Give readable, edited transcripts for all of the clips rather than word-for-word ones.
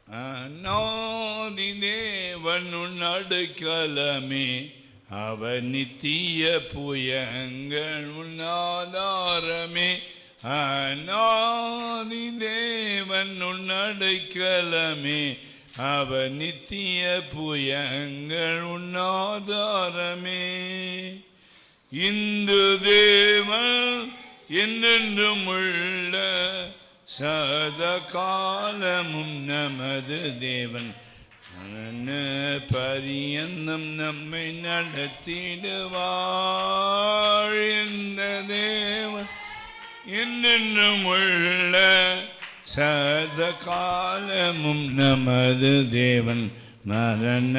அநாதி தேவன் உன் அடைக்கலமே, அவர் நித்திய புயங்கள் உன் ஆதாரமே. அநாதி தேவன் உன் அடைக்கலமே, அவர் நித்திய புயங்கள் உன் ஆதாரமே. இந்து தேவன் என்றென்றும் உள்ள சதா காலமும் நமது தேவன், பரியந்தம் நம்மை நடத்திடுவார். இந்த தேவன் என்றென்றும் உள்ள சதா காலமும் நமது தேவன், மரண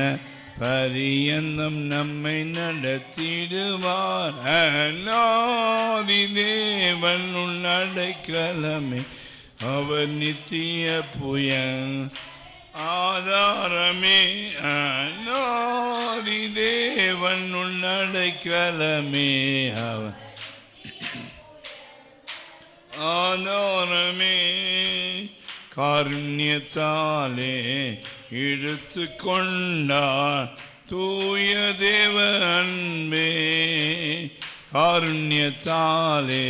பரியந்தம் நம்மை நடத்திடுவார். அநாதி தேவன் உன் அடைக்கலமே, அவர் நித்திய புயல் ஆதாரமே. அநாதி தேவன் உன் அடைக்கலமே, அவர் ஆதாரமே. காருண்யத்தாலே இழுத்து கொண்டார் தூய தேவ அன்பே, காருண்யத்தாலே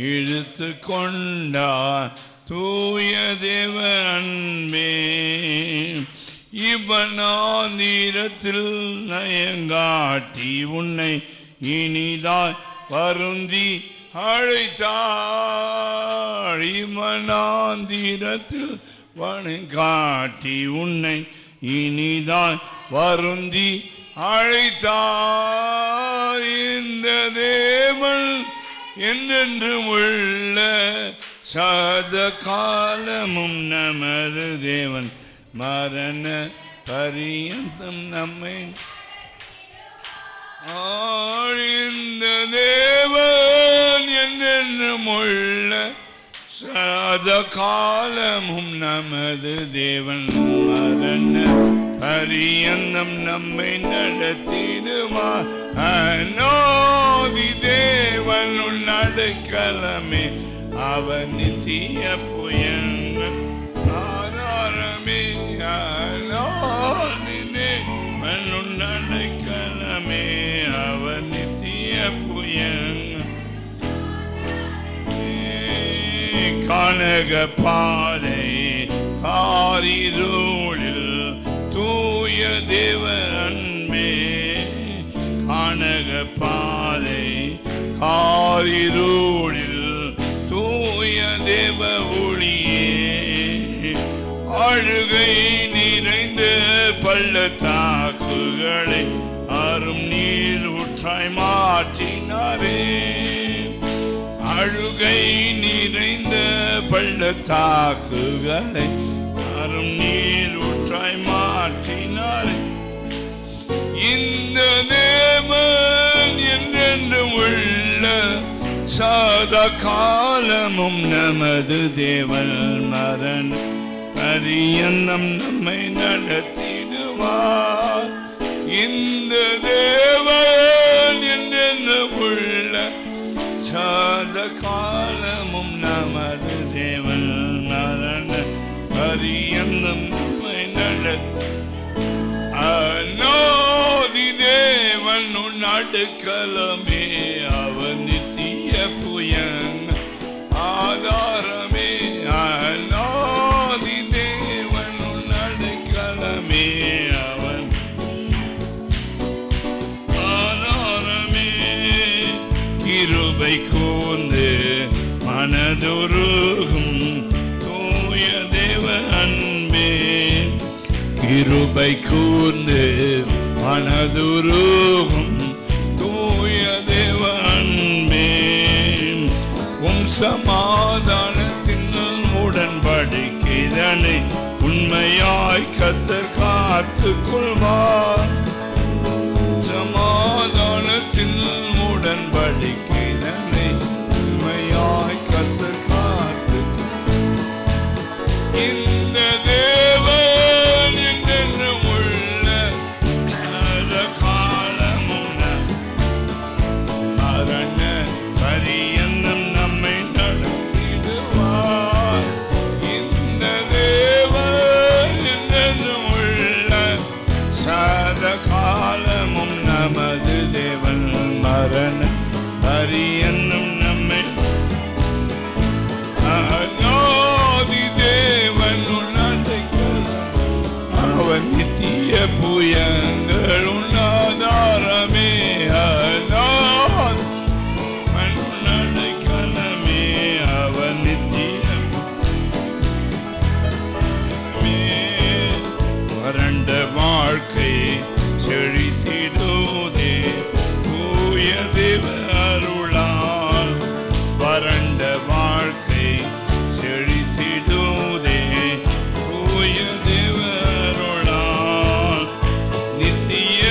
இழுத்து கொண்டார் தூய தேவ அன்பே. இவனாந்திரத்தில் நயங்காட்டி உன்னை இனிதாய் வருந்தி அழைத்தார். இவனாந்திரத்தில் வணங்காட்டி உன்னை இனிதாய் வருந்தி அழைத்தார். இந்த தேவன் என்றென்றும் உள்ள சதா காலமும் நமது தேவன், மரண பரியந்தம் நம்மை இந்த தேவன் என்றென்றும் உள்ள சதா காலமும் நமது தேவன், மரண பரியந்தம் நம்மை நடத்திடுவார். அநாதி தேவன் உன் அடைக்கலமே, அவர் நித்திய புயங்கள் ஆதாரமே. அநாதி தேவன் உன் அடைக்கலமே, அவர் நித்திய புயங்கள். கனக பாதை காரிருளில் தூய தேவ அன்பே, கனக பாதை காரிருளில் தூய தேவ ஒளியே. அழுகை நிறைந்த பள்ளத்தாக்குகளை அரும் நீர் ஊற்றாய் மாற்றினாரே. அழுகை நிறைந்த பள்ளத்தாக்குகளை அரும் நீர் ஊற்றாய் மாற்றினாரே. இந்த தேவன் என்றென்றும் உள்ள சதா காலமும் நமது தேவன், மரண பரியந்தம் நம்மை நடத்திடுவார். இந்த தேவன் என்றென்றும் உள்ள சதா காலமும் நமது தேவன், மரண பரியந்தம் நம்மை நடத்தி. அநாதி தேவன் உன் அடைக்கலமே, அவர் நித்திய புயங்கள் ஆதாரமே. அநாதி தேவன் உன் அடைக்கலமே, அவன் ஆதாரமே. கிருபை கூர்ந்து மனதுருகும் தூய தேவ அன்பே, கிருபை கூர்ந்து மனதுருகும் தூய தேவ அன்பே. உம் சமாதானத்தின் உடன்படிக்கைதனை உண்மையாய் கர்த்தர் காத்துக் கொள்வார். சமாதானத்தின் உடன்படிக்கைதனை உண்மையாய் கர்த்தர் காத்துக் கொள்வார். இந்த தேவன் என்றென்றும் உள்ள சதா காலமும் மரண பரியந்தம் நம்மை நடத்திடுவார். இந்த தேவன் பரியன்னம் நம்மை அநாதி தேவன் அவன் நித்திய புயங்கள் உன்னாதாரமே அநாதி அவன் நித்திய வறண்ட வாழ்க்கை செழித்திடுதே தூய தேவ அருளால் வறண்ட வாழ்க்கை செழித்திடுதே தூய தேவ அருளால் நித்திய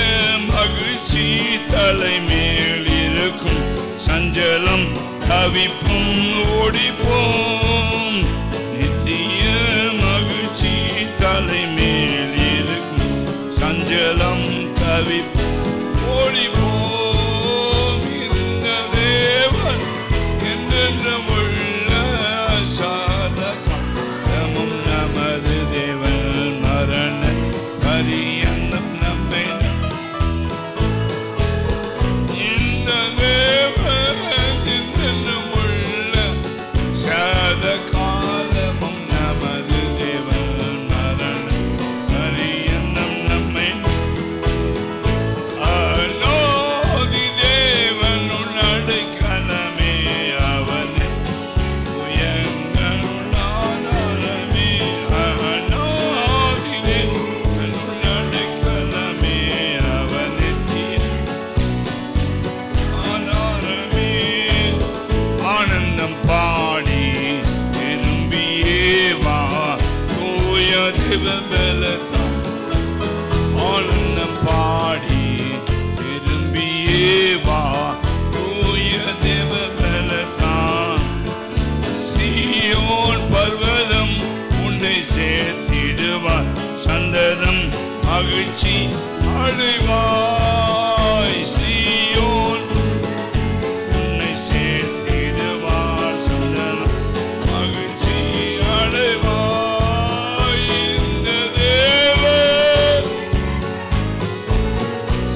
மகிழ்ச்சி தலைமேல் இருக்கும் சஞ்சலம் தவிப்பும் ஓடிப்போம் நித்திய மகிழ்ச்சி தலைமேல் இருக்கும் சஞ்சலம் தவிப்பும் ஓடிப்போம் இந்த தேவன் என்றென்றும் உள்ள சாதகமும் நமது தேவன் மரண பரியன்னம் நம்மை இந்த தேவன் என்றென்றும் உள்ள சாதகாலமும் நமது தேவன் மரண பரியன்னம் நம்மை அநாதி தேவன் அடைக்கலமே அவன் உயங்களுளாதாரமே அநாதி தேவன் அடைக்கலமே அவன் ஆதாரமே ஆனந்தம் பாடி திரும்பியே வா தூய தேவ பலத்தா ஆனந்தம் பாடி திரும்பியே வா தூய தேவ பலத்தான் சீயோன் பர்வதம் உன்னை சேர்த்திடுவார் சந்ததம் மகிழ்ச்சி அடைவாய் சீயோன் உன்னை சேர்த்திடுவார் சந்ததம் மகிழ்ச்சி அடைவாய் இந்த தேவன்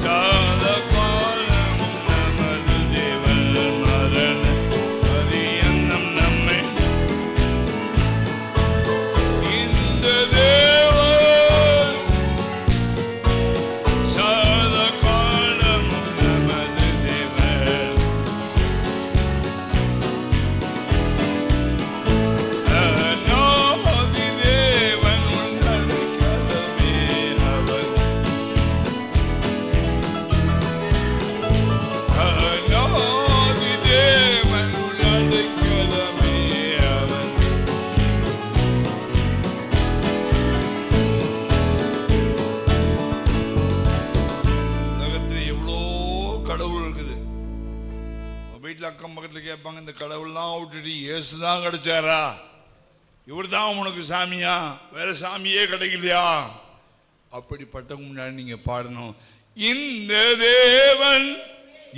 சாதகாலமும் நமது தேவன் மரண பரியன்னம் நம்மை இந்த தேவன் சாதகாலமும் நமது தேவன் அநாதி தேவன் அடைக்கலமே அவன் அநாதி தேவன் அடைக்கலமே அவன் உலகத்தில் எவ்வளோ கடவுள் இருக்குது வீட்டில் அக்கம் பக்கத்தில் கேட்பாங்க இந்த கடவுள்லாம் விட்டுட்டு இயேசுதான் கிடைச்சாரா இவர் தான் உனக்கு சாமியா வேற சாமியே கிடைக்கலையா அப்படிப்பட்டவங்க முன்னாடி நீங்க பாடணும் இந்த தேவன்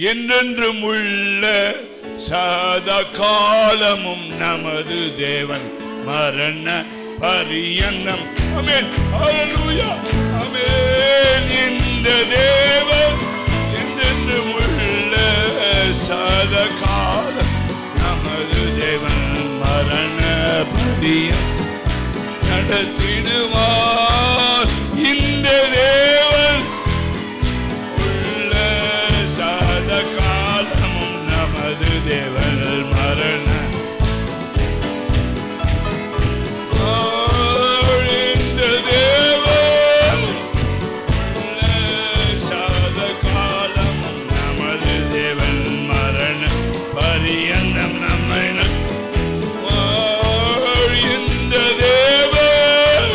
என்றென்றும் உள்ள சதா காலமும் நமது தேவன் மரண பரியன்னம் ஆமென் ஹalleluya ஆமென் இந்த தேவன் என்றென்றும் உள்ள சதா காலம் நமது தேவன் மரண பரியன்னம் நடத்திடுவார் இந்த தேவன் உள்ள சதா காலமும் நமது தேவன் மரண இந்த தேவன் உள்ள சதா காலமும் நமது தேவன் மரண பரியன்னம் நம்மை இந்த தேவன்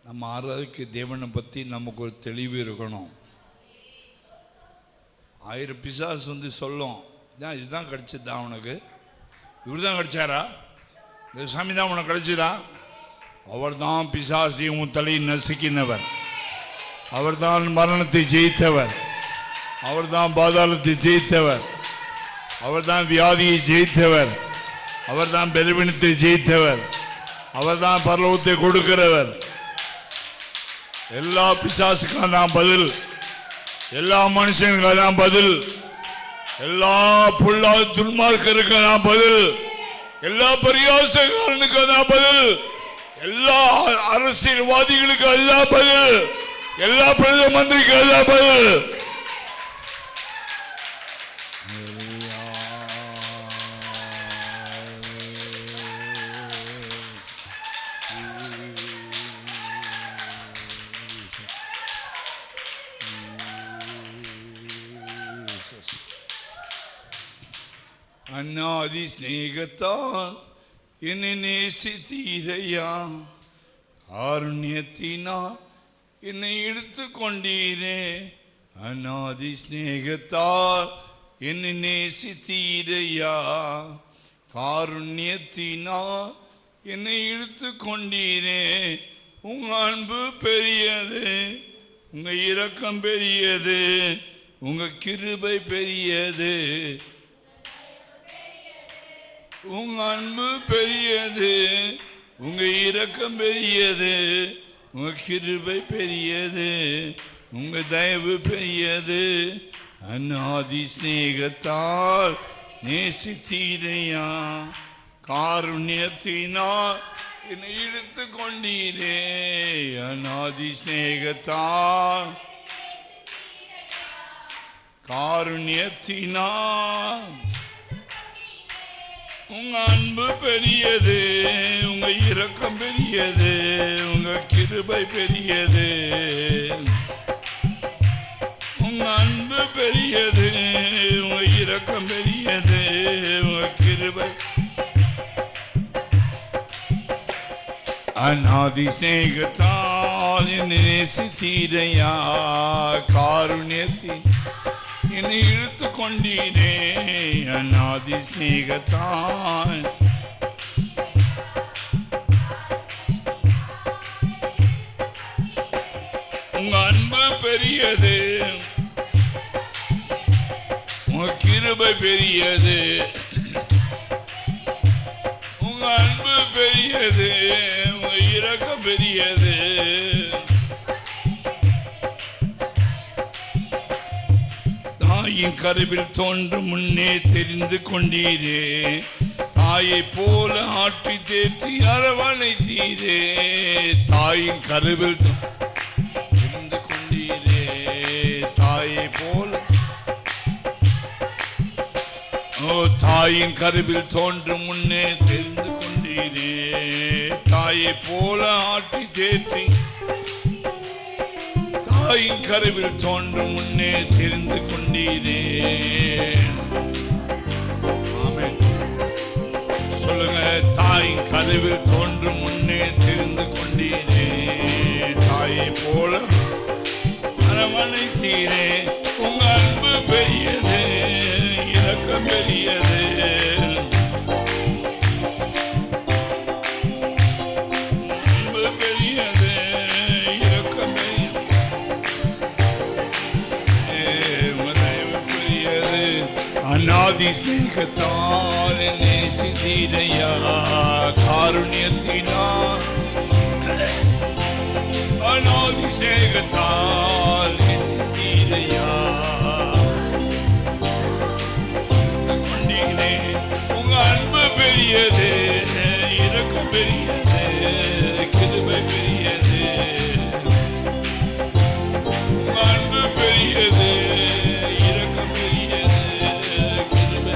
நம்ம ஆறாவதுக்கு தேவனை பற்றி நமக்கு ஒரு தெளிவு இருக்கணும். 1000 பிசாசு சொல்லும், இதுதான் கிடைச்சதா உனக்கு, இவர் தான் கிடைச்சாரா, இந்த சாமி தான் உனக்கு கிடைச்சதா? அவர் தான் பிசாசையும் உன் தலையை நசுக்கினவர், அவர் தான் மரணத்தை ஜெயித்தவர், அவர் தான் பாதாளத்தை ஜெயித்தவர், அவர் தான் வியாதியை ஜெயித்தவர், அவர் தான் பலவீனத்தை ஜெயித்தவர், அவர் தான் பரலோகத்தை கொடுக்கிறவர். எல்லா பிசாசுக்கும் தான் பதில், எல்லா மனுஷனுக்கும் தான் பதில், எல்லா பொல்லாத துன்மார்க்கருக்கு தான் பதில், எல்லா பரியாசக்காரனுக்கு தான் பதில், எல்லா அரசியல்வாதிகளுக்கு அதுதான் பதில், எல்லா பிரதம மந்திரிக்கு அதுதான் பதில். அநாதி ஸ்நேகத்தால் என்னை நேசித்தீரையா, காருண்யத்தினால் என்னை எடுத்துக்கொண்டீரே. அநாதி ஸ்நேகத்தால் என்னை நேசித்தீரையா, காருண்யத்தினால் என்னை எடுத்துக்கொண்டீரே. உங்க அன்பு பெரியது, உங்க இரக்கம் பெரியது, உங்க கிருபை பெரியது, உங்க அன்பு பெரியது, உங்க இரக்கம் பெரியது, உங்க கிருபை பெரியது, உங்க தயவு பெரியது. அநாதி ஸ்நேகத்தால் நேசித்தீரையா, காருண்யத்தினால் என்னை இழுத்து கொண்டீரே. அநாதி ஸ்நேகத்தால் காருண்யத்தினால் உங்க அன்பு பெரியது, உங்க இரக்கம் பெரியது, உங்க கிருபை பெரியது. உங்க அன்பு பெரியது, உங்க இரக்கம் பெரியது, உங்க கிருபை. அநாதி ஸ்நேகத்தால் என்னை நேசித்தீரையா, காருண்யத்தின் என்னை இழுத்து கொண்டீரே. அநாதி ஸ்நேகத்தால் உங்க அன்பு பெரியது, உங்க கிருபை பெரியது, உங்க அன்பு பெரியது, உங்க இரக்கம் பெரியது. தாயின் கருவில் தோன்றும் முன்னே தெரிந்து கொண்டீரே. தாயை போல ஆற்றி தேற்றி அரவணைத்தீரே. தாயின் கருவில் தெரிந்து கொண்டீரே. தாயை போல தாயின் கருவில் தோன்றும் முன்னே தெரிந்து கொண்டீரே. தாயை போல ஆற்றி தேற்றி தாயின் கருவில் தோன்றும் முன்னே தெரிந்து கொண்டீரே. ஆமென் சொல்லுங்க. தாயின் கருவில் தோன்றும் முன்னே தெரிந்து கொண்டீரே. தாயை போல அரவணைத்தீரே. உங்க அன்பு பெரியது, இரக்கம் பெரியது. அன்பு பெரியது, இரக்கம் பெரியது. அநாதி ஸ்நேகத்தால் நேசித்தீரையா, காருண்யத்தினால். அநாதி ஸ்நேகத்தால் நேசித்தீரையா, கொண்டீரே. உங்க அன்பு பெரியது, இரக்கம் பெரியது, கிருபை பெரியது. உங்க அன்பு பெரியது, இரக்கம் பெரியது, கிருபை.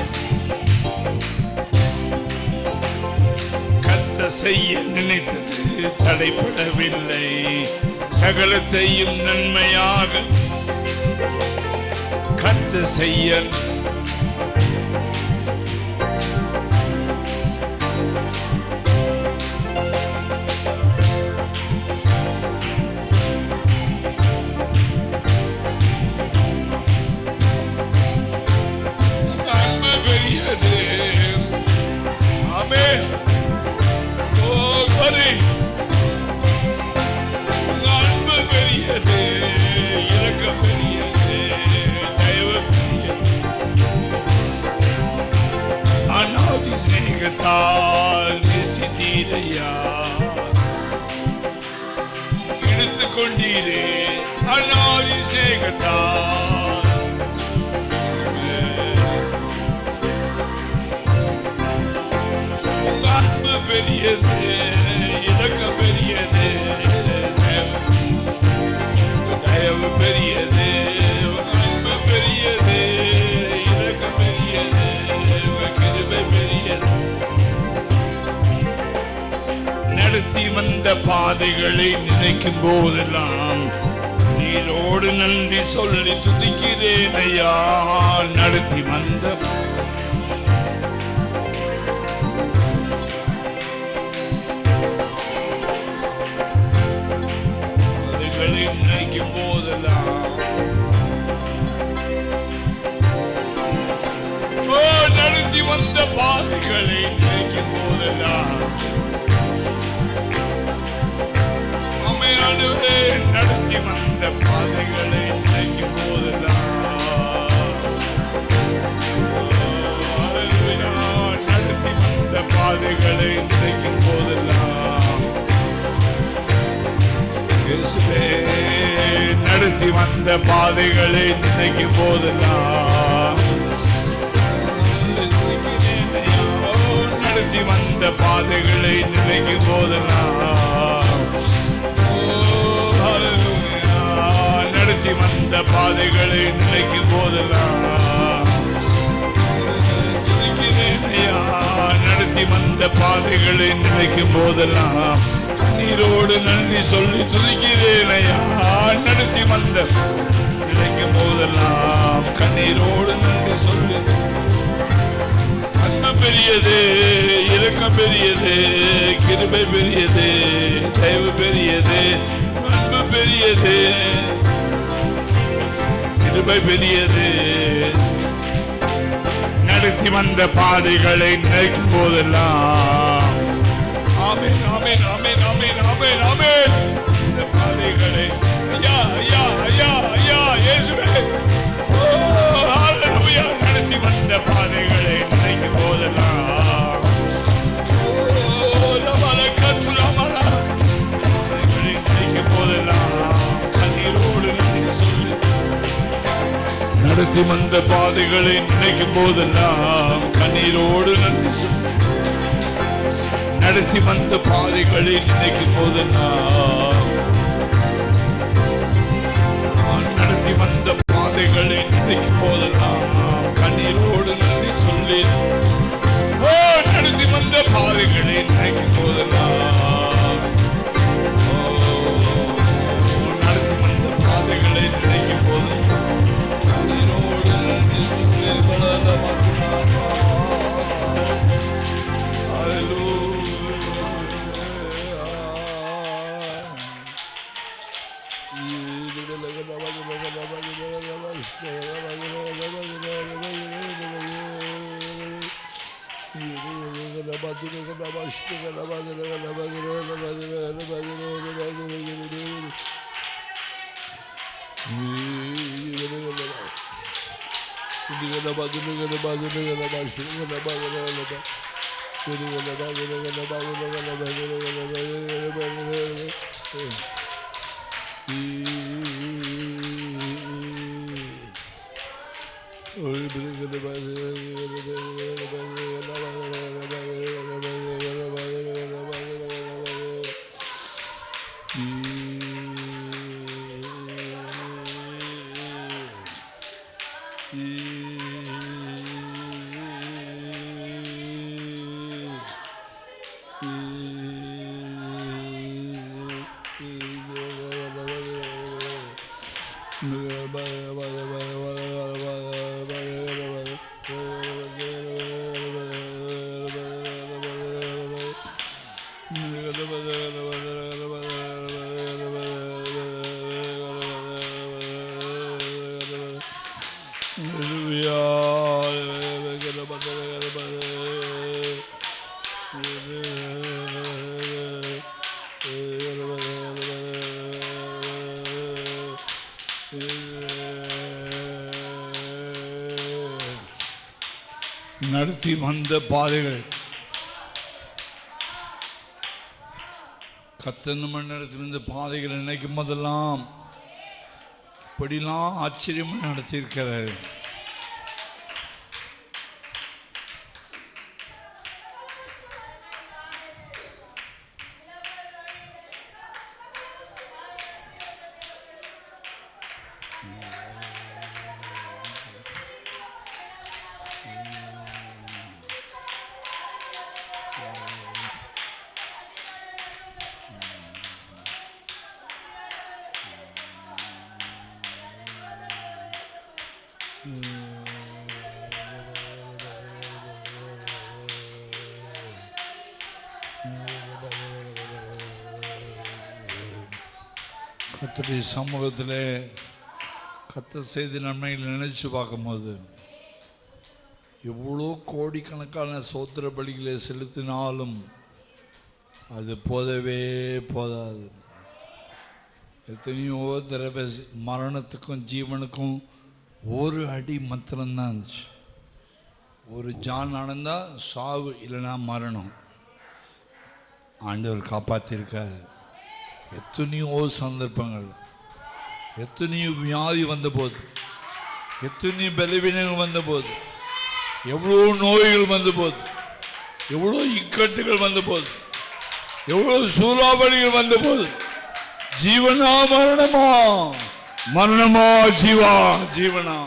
கர்த்தர் செய்ய நினைத்தது தடைபடவில்லை, சகலத்தையும் நன்மையாக கர்த்தர் செய்ய. ஸ்நேகத்தால் நேசித்தீரையா, எடுத்துக் கொண்டீரே அநாதி ஸ்நேகத்தால். உங்க அன்பு பெரியது, இலக்கம் பெரியது, தயவு பெரியது, உங்க அன்பு பெரியது, இலக்கம் பெரியது, உங்க கிருபை பெரியது. நடத்தி வந்த பாதைகளை நினைக்கும் போதெல்லாம் நீரோடு நன்றி சொல்லி துதிக்கிறேன் ஐயா. நடத்தி வந்த பாதைகளை நினைக்கும் போதெல்லாம், நடத்தி வந்த பாதைகளை நினைக்கும் போதெல்லாம் நடத்தி வந்த பாதைகளை நினைக்கும் போதெல்லாம், நடத்தி வந்த பாதைகளை நினைக்கும் போதெல்லாம், நடத்தி வந்த பாதைகளை நினைக்கும் போதெல்லாம், நடத்தி வந்த பாதைகளை நினைக்கும் போதெல்லாம், நடத்தி வந்த பாதைகளை நினைக்கும் போதெல்லாம், நடத்தி வந்த பாதைகளை நினைக்கும் போதெல்லாம் கண்ணீரோடு நன்றி சொல்லி துதிக்கிறேன் ஐயா. நடத்தி வந்த நினைக்கும் போதெல்லாம் கண்ணீரோடு நன்றி சொல்லி. அன்பு பெரியது, இரக்கம் பெரியது, கிருபை பெரியது, தயவு பெரியது, அன்பு பெரியது, கிருபை பெரியது. நடத்தி வந்த பாதைகளை நினைக்கும் போதெல்லாம், ஆமென் ஆமென் ஆமென் ஆமென் ஆமென் ஆமென். இந்த பாதைகளை ஐயா ஐயா ஐயா ஐயா இயேசுவே, ஓ ஹalleluya. நடத்தி வந்த பாதைகளை நினைக்கும் போதெல்லாம், ஓ ரமல கத்துலமல பாதைகளை நினைக்கும் போதெல்லாம் கண்ணீரோடு நன்றி சொல்லி. நடத்தி வந்த பாதைகளை நினைக்கும் போதெல்லாம் கண்ணீரோடு நன்றி சொல்லி. நடத்தி வந்த பாதைகளை நினைக்கும் போதெல்லாம், நடத்தி வந்த பாதைகளை நினைக்கும் போதெல்லாம் கண்ணீரோடு நன்றி சொல்லி. ஓ நடத்தி வந்த பாதைகளை நினைக்கும் போதெல்லாம், நடத்தி வந்த பாதைகளை நினைக்கும் போதெல்லாம் கண்ணீரோடு நன்றி சொல்லி. நடத்தி வந்த பாதைகள் கர்த்தர் நம்ம நடத்தி வந்த பாதைகள் நினைக்கும் போதெல்லாம் இப்படிலாம் ஆச்சரியமாக நடத்தியிருக்கிறார். கர்த்தருடைய சமூகத்தில் கர்த்தர் செய்த நன்மைகளை நினைச்சு பார்க்கும்போது எவ்வளோ கோடிக்கணக்கான சோத்திர பலிகளை செலுத்தினாலும் அது போதவே போதாது. எத்தனையோ தடவை மரணத்துக்கும் ஜீவனுக்கும் ஒரு அடி மாத்திரம்தான் இருந்துச்சு. ஒரு ஜான் நடந்தா சாவு, இல்லைன்னா மரணம். ஆண்டவர் காப்பாற்றிருக்கார். எத்தனையோ சந்தர்ப்பங்கள், எத்தனையோ வியாதி வந்தபோது, எத்தனையோ பலவீனங்கள் வந்தபோது, எவ்வளோ நோய்கள் வந்தபோது, எவ்வளோ இக்கட்டுகள் வந்தபோது, எவ்வளோ சூறாவளிகள் வந்தபோது, ஜீவனா மரணமா, மரணமா ஜீவா, ஜீவனா.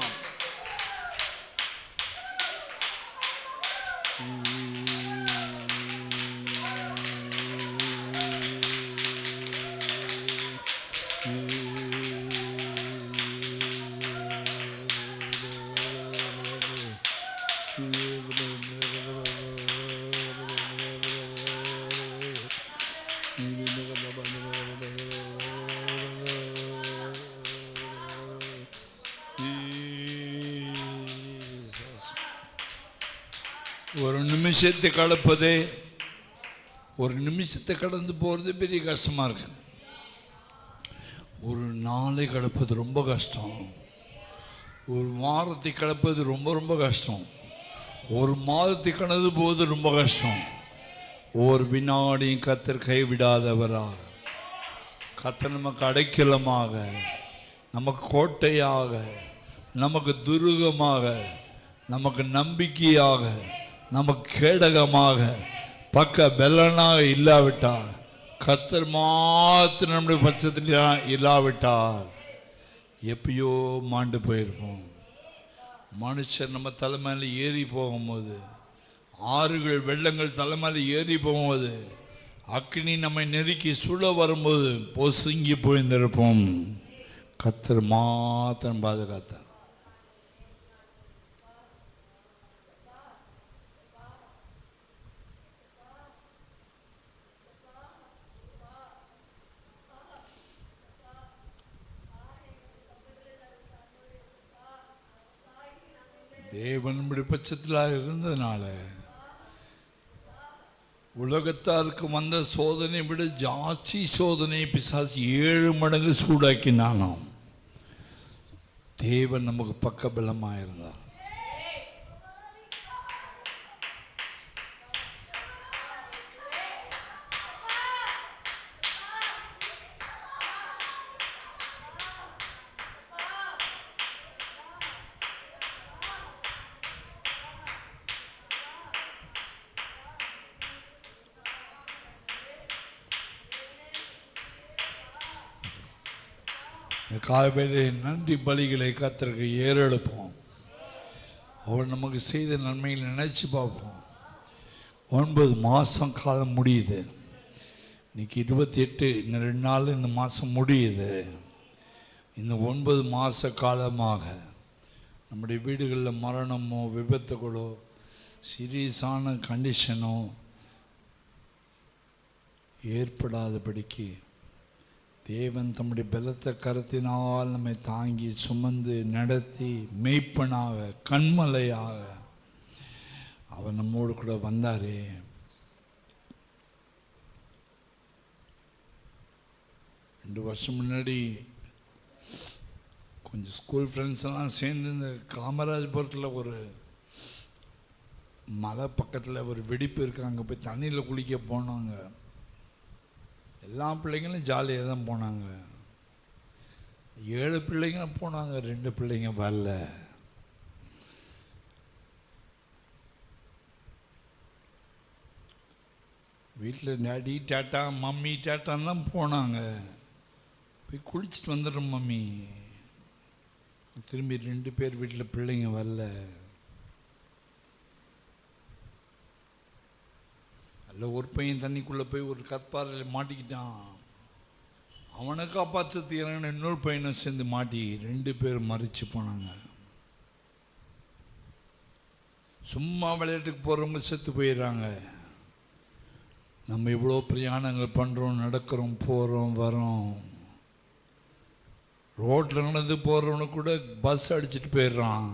ஒரு நிமிஷத்தை கடப்பதே, ஒரு நிமிஷத்தை கடந்து போகிறது பெரிய கஷ்டமாக இருக்கு. ஒரு நாளை கடப்பது ரொம்ப கஷ்டம். ஒரு வாரத்தை கடப்பது ரொம்ப ரொம்ப கஷ்டம். ஒரு மாதத்தை கடந்து போவது ரொம்ப கஷ்டம். ஒரு வினாடியும் கர்த்தர் கைவிடாதவராக, கர்த்தர் நமக்கு அடைக்கலமாக, நமக்கு கோட்டையாக, நமக்கு துருகமாக, நமக்கு நம்பிக்கையாக, நமக்கு கேடகமாக, பக்க பெலனாக இல்லாவிட்டால், கர்த்தர் மாத்திரம் நம்முடைய பட்சத்தில் இல்லாவிட்டால் எப்பயோ மாண்டு போயிருப்போம். மனுஷர் நம்ம தலைமையில் ஏறி போகும்போது, ஆறுகள் வெள்ளங்கள் தலைமையில் ஏறி போகும்போது, அக்னி நம்மை நெருக்கி சுட வரும்போது பொசுங்கி போயிருந்திருப்போம். கர்த்தர் மாத்திரம் பாதுகாத்தார். தேவன் நம்முடைய பட்சத்தில் இருந்ததுனால உலகத்தாருக்கு வந்த சோதனை விட ஜாஸ்தி சோதனை பிசாசு 7 மடங்கு சூடாக்கினானாம். தேவன் நமக்கு பக்கபலமாக இருந்தார். காலையிலே நன்றி பலிகளை கர்த்தருக்கு ஏறெடுப்போம். அவர் நமக்கு செய்த நன்மைகளை நினைச்சு பார்ப்போம். 9 மாதம் காலம் முடியுது. இன்னைக்கு 28, இன்னும் 2 நாள் இந்த மாதம் முடியுது. இந்த 9 மாத காலமாக நம்முடைய வீடுகளில் மரணமோ விபத்துகளோ சீரியஸான கண்டிஷனோ ஏற்படாதபடிக்கு தேவன் தம்முடைய பலத்த கரத்தினால் நம்மை தாங்கி சுமந்து நடத்தி மெய்ப்பனாக கண்மலையாக அவர் நம்மோடு கூட வந்தாரே. ரெண்டு வருஷம் முன்னாடி கொஞ்சம் ஸ்கூல் ஃப்ரெண்ட்ஸ் எல்லாம் சேர்ந்து இந்த காமராஜபுரத்தில் ஒரு மலை பக்கத்தில் ஒரு வெடிப்பு இருக்கு, அங்கே போய் தண்ணியில் குளிக்க போனாங்க. எல்லா பிள்ளைங்களும் ஜாலியாக தான் போனாங்க. 7 பிள்ளைங்க போனாங்க, 2 பிள்ளைங்க வரல. வீட்டில் டாடி டாட்டா மம்மி டாட்டான்னு தான் போனாங்க. போய் குளிச்சுட்டு வந்துடுறோம் மம்மி. திரும்பி 2 பேர் வீட்டில் பிள்ளைங்க வரல. அதில் ஒரு பையன் தண்ணிக்குள்ளே போய் ஒரு கற்பாறையில் மாட்டிக்கிட்டான். அவனை காப்பாற்ற தீரன்னு இன்னொரு பையனை சேர்ந்து மாட்டி 2 பேர் மறித்து போனாங்க. சும்மா விளையாட்டுக்கு போகிறவங்க செத்து போயிடுறாங்க. நம்ம இவ்வளோ பிரயாணங்கள் பண்ணுறோம், நடக்கிறோம், போகிறோம், வரோம். ரோட்டில் நடந்து போகிறவனு கூட பஸ் அடிச்சுட்டு போயிடுறான்.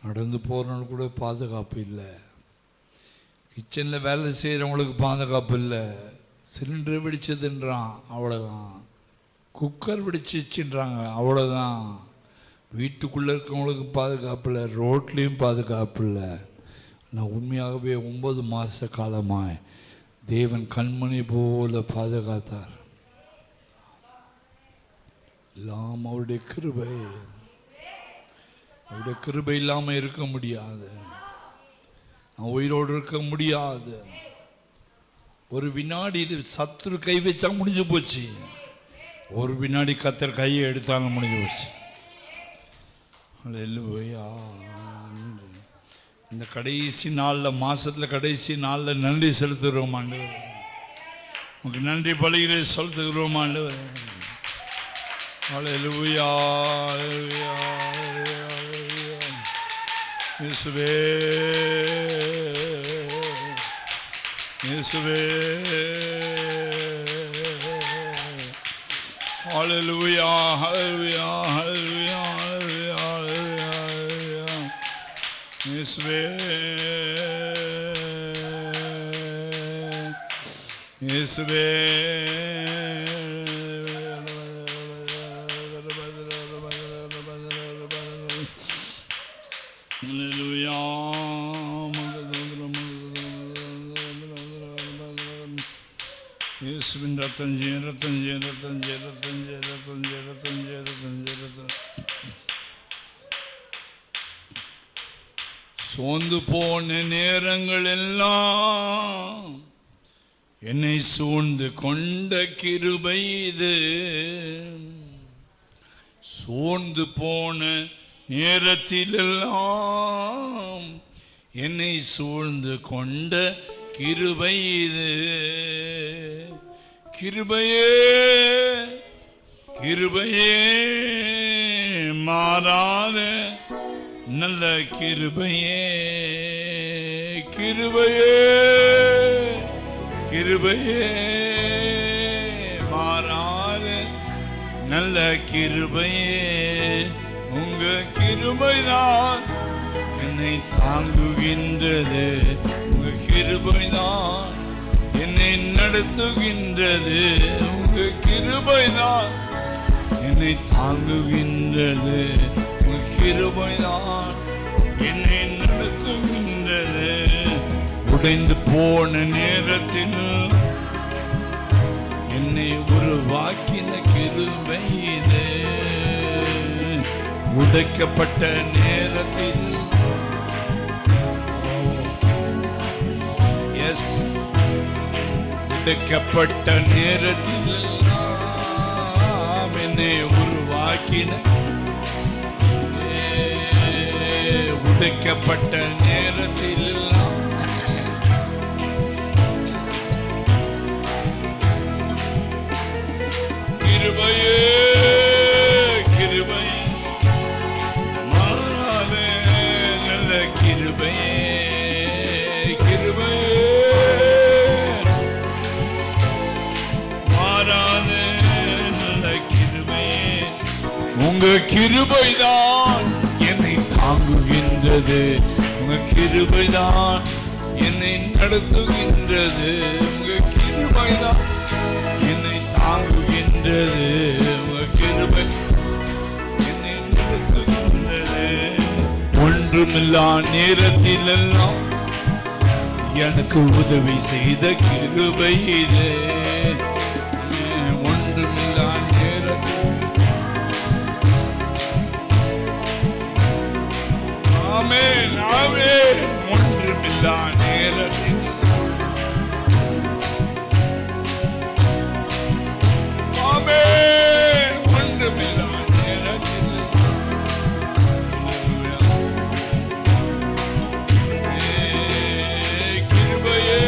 நடந்து போகிறவனு கூட பாதுகாப்பு இல்லை. கிச்சனில் வேலை செய்கிறவங்களுக்கு பாதுகாப்பு இல்லை. சிலிண்டர் வெடிச்சதுன்றான், அவ்வளோதான். குக்கர் வெடிச்சிச்சுன்றாங்க, அவ்வளோதான். வீட்டுக்குள்ளே இருக்கவங்களுக்கு பாதுகாப்பு இல்லை, ரோட்லேயும் பாதுகாப்பு இல்லை. நான் உண்மையாகவே 9 மாத காலமாய் தேவன் கண்மணி போல பாதுகாத்தார். எல்லாம் அவருடைய கிருபை. அவருடைய கிருபை இல்லாமல் இருக்க முடியாது. நான் உயிரோடு இருக்க முடியாது. ஒரு வினாடி சத்துரு கை வச்சா முடிஞ்சு போச்சு. ஒரு வினாடி கத்தர் கையை எடுத்தாலும் முடிஞ்சு போச்சு. அல்லேலூயா. இந்த கடைசி நாளில், மாசத்தில் கடைசி நாளில் நன்றி செலுத்துகிறோம் ஆண்டவர். உங்களுக்கு நன்றி பலிகளை செலுத்துகிறோம் ஆண்டவர். அல்லேலூயா. இயேசுவே, இயேசுவே. அல்லேலூயா, அல்லேலூயா, அல்லேலூயா, அல்லேலூயா. இயேசுவே, இயேசுவே. அல்லேலூயா. இயேசுவின் ரத்தம் ஜெய, ரத்தம் ஜெய, ரத்தம் ஜெய, ரத்தம் ஜெய, ரத்தம் ஜெய, ரத்தம் ஜெய, ரத்தம் ஜெய, ரத்தம். சோர்ந்து போன நேரங்கள் எல்லாம் என்னை சூழ்ந்து கொண்ட கிருபை இது. சோர்ந்து போன நேரத்திலெல்லாம் என்னை சூழ்ந்து கொண்ட கிருபை இது. கிருபையே, கிருபையே, மாறாத நல்ல கிருபையே, கிருபையே, கிருபையே, மாறாத நல்ல கிருபையே. உங்க கிருபைதான் என்னை தாங்குகின்றது. உங்க கிருபைதான் என்னை நடத்துகின்றது. உங்க கிருபைதான் என்னை தாங்குகின்றது. உங்க கிருபைதான் என்னை நடத்துகின்றது. உடைந்து போன நேரத்தில் என்னை உருவாக்கின கிருபை இது. உடைக்கப்பட்ட நேரத்தில், எஸ், உடைக்கப்பட்ட நேரத்தில் என்னை உருவாக்கின, உடைக்கப்பட்ட நேரத்தில் கிருபையே, கிருபை, மாறாத நல்ல கிருபையே, கிருபையே, மாறாத நல்ல கிருபையே. உங்க கிருபைதான் என்னை தாங்குகின்றது. உங்க கிருபைதான் என்னை நடத்துகின்றது. உங்க கிருபைதான் என்னை தாங்குகின்றது. உங்க கிருபை என்னை நடத்துகின்றது. ஒன்று ஒன்றுமில்லா நேரத்திலெல்லாம் எனக்கு உதவி செய்த கிருபை இது. ஒன்றுமில்லா நேரத்தில் ஆமென் ஆமென். ஒன்றுமில்லா நேரத்தில் ஆமென். ஒன்றுமில்லா நேரத்தில் கிருபையே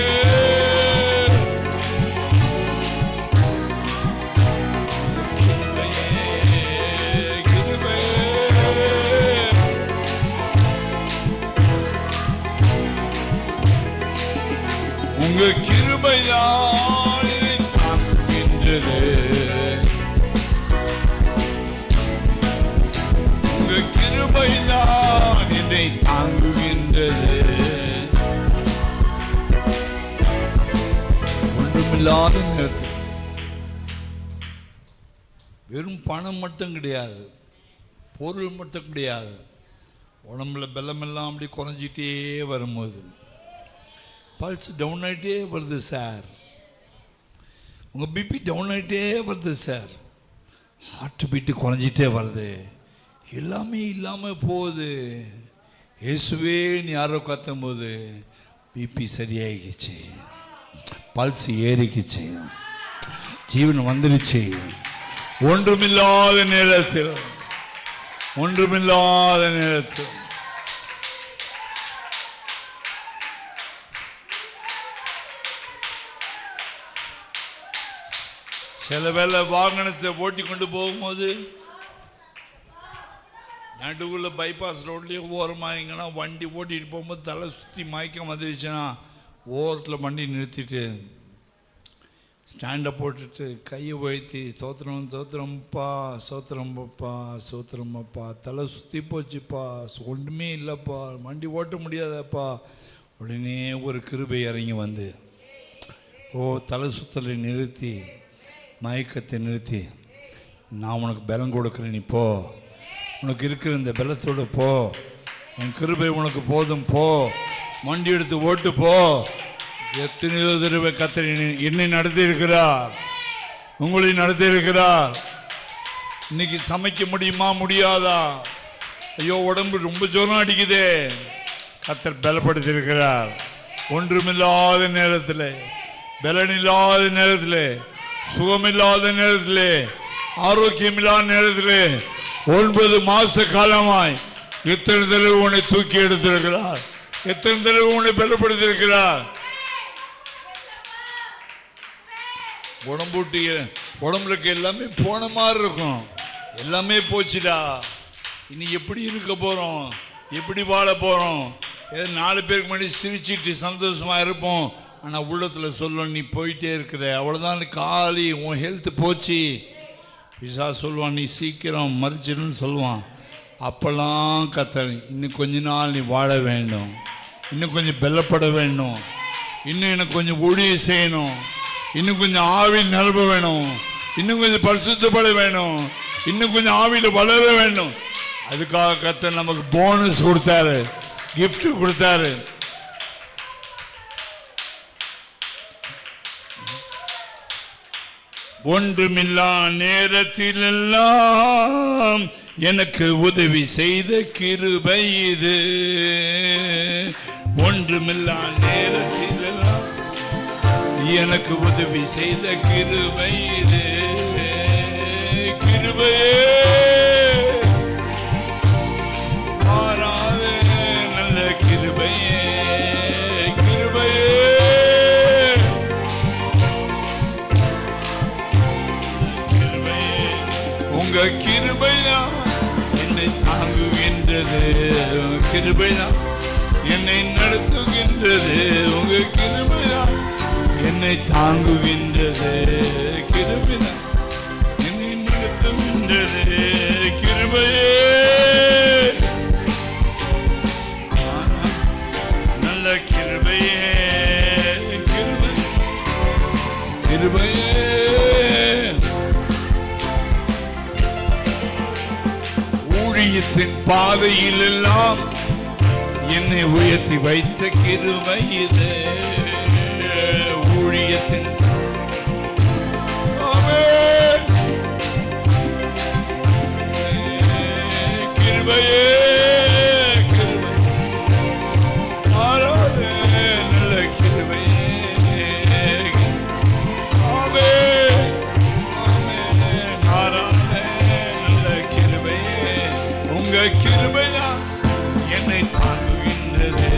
உங்க கிருபைதான் என்னை தாங்குகின்றது. உங்க கிருபைதான் என்னை தாங்குகின்றது. ஒன்றுமில்லாத நேரத்தில் வெறும் பணம் மட்டும் கிடையாது, பொருள் மட்டும் கிடையாது, உடம்புல பலமெல்லாம் அப்படி குறைஞ்சிட்டே வரும்போது, பல்ஸ் டவுன் ஆகிட்டே வருது சார், உங்கள் பிபி டவுன் ஆகிட்டே வருது சார், ஹார்ட் பீட்டு குறைஞ்சிட்டே வருது, எல்லாமே இல்லாமல் போகுது, இயேசுவேன்னு யாரோ கத்தும் போது பிபி சரியாகிடுச்சு, பல்ஸ் ஏறிக்குச்சு, ஜீவன் வந்துருச்சு. ஒன்றுமில்லாத நேரத்தில் ஒன்றுமில்லாத நேரத்தில் சில வேளை வாகனத்தை ஓட்டி கொண்டு போகும்போது நடுவில் பைபாஸ் ரோட்லேயே ஓரமாயிங்கன்னா வண்டி ஓட்டிகிட்டு போகும்போது தலை சுற்றி மயக்கம் வந்துருச்சுன்னா ஓரத்தில் வண்டி நிறுத்திட்டு ஸ்டாண்டை போட்டுட்டு கையை உயர்த்தி சோத்திரம் சோத்திரம்ப்பா சோத்திரம்பப்பா சோத்திரம்பப்பா, தலை சுற்றி போச்சுப்பா, ஒன்றுமே இல்லைப்பா, வண்டி ஓட்ட முடியாதப்பா, உடனே ஒரு கிருபை இறங்கி வந்து தலை சுத்தலை நிறுத்தி மயக்கத்தை நிறுத்தி, நான் உனக்கு பலம் கொடுக்குறேன், நீ போ, உனக்கு இருக்கிற இந்த பலத்தோடு போ, என் கிருபை உனக்கு போதும், போ, வண்டி எடுத்து ஓட்டு போ. எத்தனையோ தடவை கர்த்தர் என்னை நடத்தி இருக்கிறார், உங்களை நடத்தி இருக்கிறார். இன்னைக்கு சமைக்க முடியுமா முடியாதா, ஐயோ உடம்பு ரொம்ப ஜோரம் அடிக்குதே, கர்த்தர் பலப்படுத்தி இருக்கிறார். ஒன்றுமில்லாத நேரத்தில், பலனில்லாத நேரத்தில், சுகமில்லாத நேரத்தில், ஆரோக்கியமில்லாத நேரத்தில் 9 மாச காலமாய் எத்தனை தடவை உன்னை தூக்கி எடுத்திருக்கிறார், எத்தனை தடவை உன்னை பலப்படுத்தி இருக்கிறார். உடம்புல எல்லாமே போன மாதிரி இருக்கும், எல்லாமே போச்சுடா, இனி எப்படி இருக்க போறோம், எப்படி வாழ போறோம், ஏதோ 4 பேருக்கு முன்னாடி சிரிச்சிட்டு சந்தோஷமா இருப்போம், ஆனால் உள்ளத்தில் சொல்லுவோம் நீ போயிட்டே இருக்கிற, அவ்வளோதான், காலி உன் ஹெல்த் போச்சு. பிசா சொல்லுவான் நீ சீக்கிரம் மறிச்சிடுன்னு சொல்லுவான். அப்போல்லாம் கர்த்தர் இன்னும் கொஞ்ச நாள் நீ வாழ வேண்டும், இன்னும் கொஞ்சம் பலப்பட வேண்டும், இன்னும் எனக்கு கொஞ்சம் ஊழியம் செய்யணும், இன்னும் கொஞ்சம் ஆவி நிரம்ப வேணும், இன்னும் கொஞ்சம் பரிசுத்தப்பட வேணும், இன்னும் கொஞ்சம் ஆவியில் வளர வேண்டும். அதுக்காக கர்த்தர் நமக்கு போனஸ் கொடுத்தாரு, கிஃப்ட் கொடுத்தாரு. ஒன்றுமில்லா நேரத்திலெல்லாம் எனக்கு உதவி செய்த கிருபை இது. ஒன்றுமில்லா நேரத்திலெல்லாம் எனக்கு உதவி செய்த கிருபை இது. கிருபையே மாறாத நல்ல கிருபையே, கிருபையே உங்க கிருபைதான் என்னை தாங்குகின்றது, கிருபைதான் என்னை நடத்துகின்றது, உங்க கிருபைதான் என்னை தாங்குகின்றது, கிருபைதான் என்னை நடத்துகின்றது. கிருபையே நல்ல கிருபையே, கிருபை கிருபையே ஊழியத்தின் பாதையில் எல்லாம் என்னை உயர்த்தி வைத்த கிருபை இது. ஊழியத்தின் கிருபையே கிருபைதான் என்னை தாங்குகின்றது,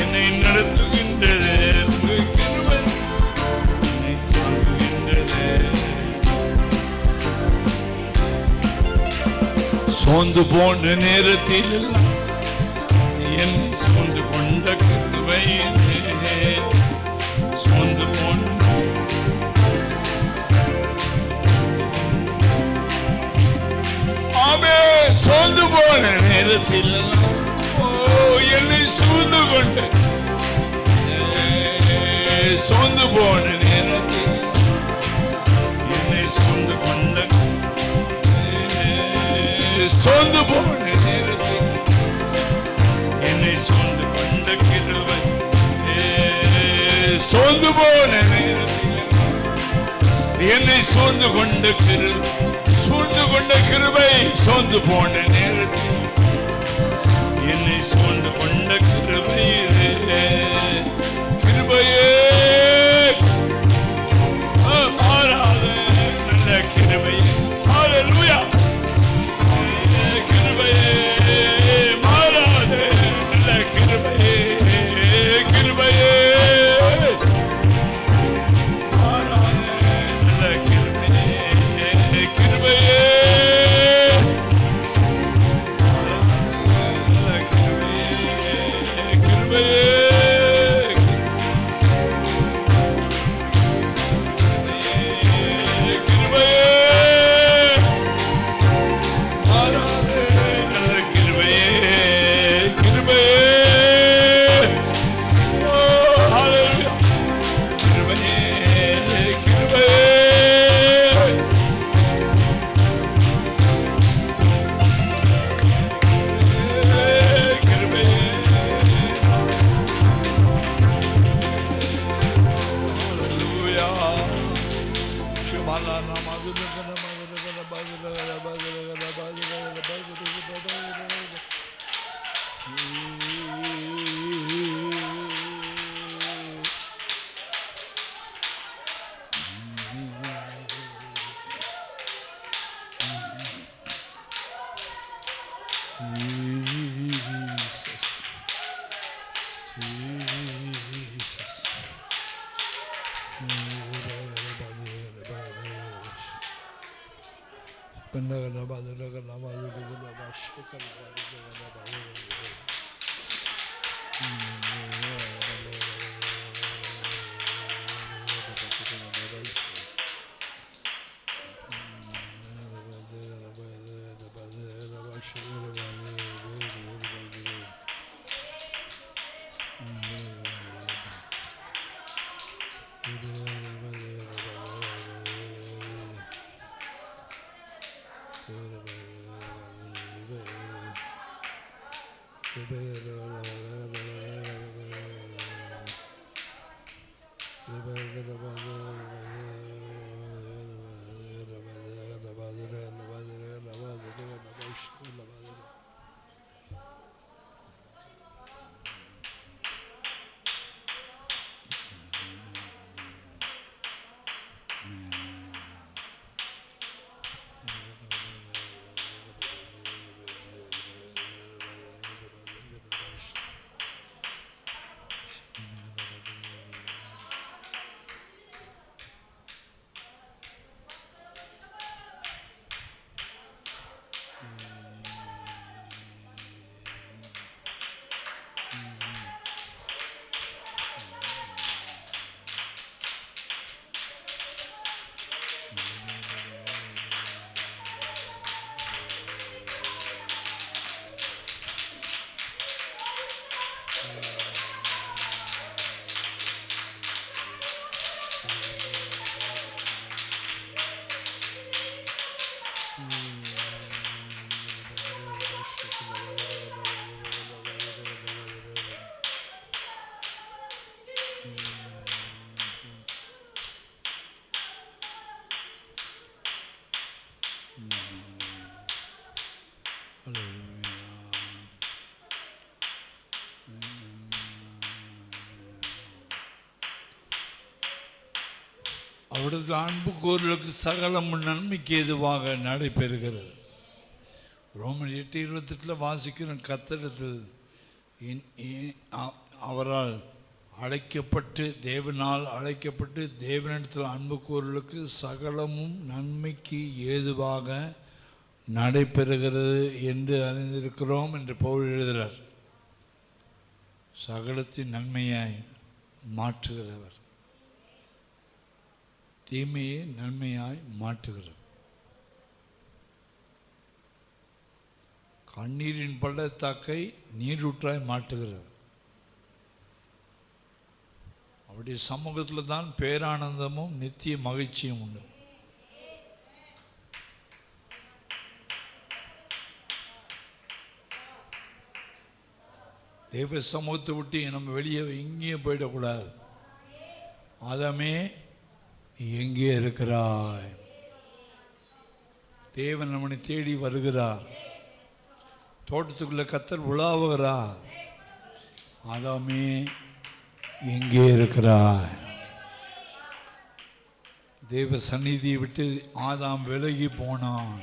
என்னை நடத்துகின்றது. உங்க கிருபை என்னை தாங்குகின்றது. சோர்ந்து போன நேரத்தில் என்னை சோர்ந்து கொண்ட கிருபை, சோர்ந்து போன சோர்ந்து போன நேரத்தில் என்னை சூழ்ந்து கொண்டு, சோர்ந்து போன நேரத்தில் என்னை சூழ்ந்து கொண்ட, சோர்ந்து போன நேரத்தில் என்னை சூழ்ந்து கொண்ட கிருபை, சோர்ந்து போன நேரத்தில் என்னை சூழ்ந்து கொண்ட கிருபை, சூழ்ந்து கொண்ட கிருபை, சோர்ந்து போன நேரத்தில் என்னை சூழ்ந்து கொண்ட கிருபை, கிருபையே மாறாத நல்ல கிருபையே. ஹல்லேலூயா. கிருபையே மாறாத நல்ல கிருபையே, கிருபையே மாறாத நல்ல கிருபையே, கிருபையே அவரது அன்பு கூறுகளுக்கு சகலமும் நன்மைக்கு ஏதுவாக நடைபெறுகிறது. ரோமர் 8:28 வாசிக்கிற கர்த்தரிடத்தில் அவரால் அழைக்கப்பட்டு தேவனால் அழைக்கப்பட்டு தேவனிடத்தில் அன்பு கூறுகளுக்கு சகலமும் நன்மைக்கு ஏதுவாக நடைபெறுகிறது என்று அறிந்திருக்கிறோம் என்று பவுல் எழுதுகிறார். சகலத்தின் நன்மையாய் மாற்றுகிறவர், தீமையை நன்மையாய் மாற்றுகிறவர். கண்ணீரின் பள்ளத்தாக்கை நீரூற்றாய் மாற்றுகிறவர். அவருடைய சமூகத்தில் தான் பேரானந்தமும் நித்திய மகிழ்ச்சியும் உண்டு. தேவ சமூகத்தை விட்டு நம்ம வெளியே எங்கேயும் போயிடக்கூடாது. ஆதாமே நீ எங்கே இருக்கிறாய்? தேவன் நம்மனை தேடி வருகிறார். தோட்டத்துக்குள்ள கர்த்தர் உலாவுகிறார். ஆதாமே எங்கே இருக்கிறாய்? தேவ சந்நிதியை விட்டு ஆதாம் விலகி போனான்.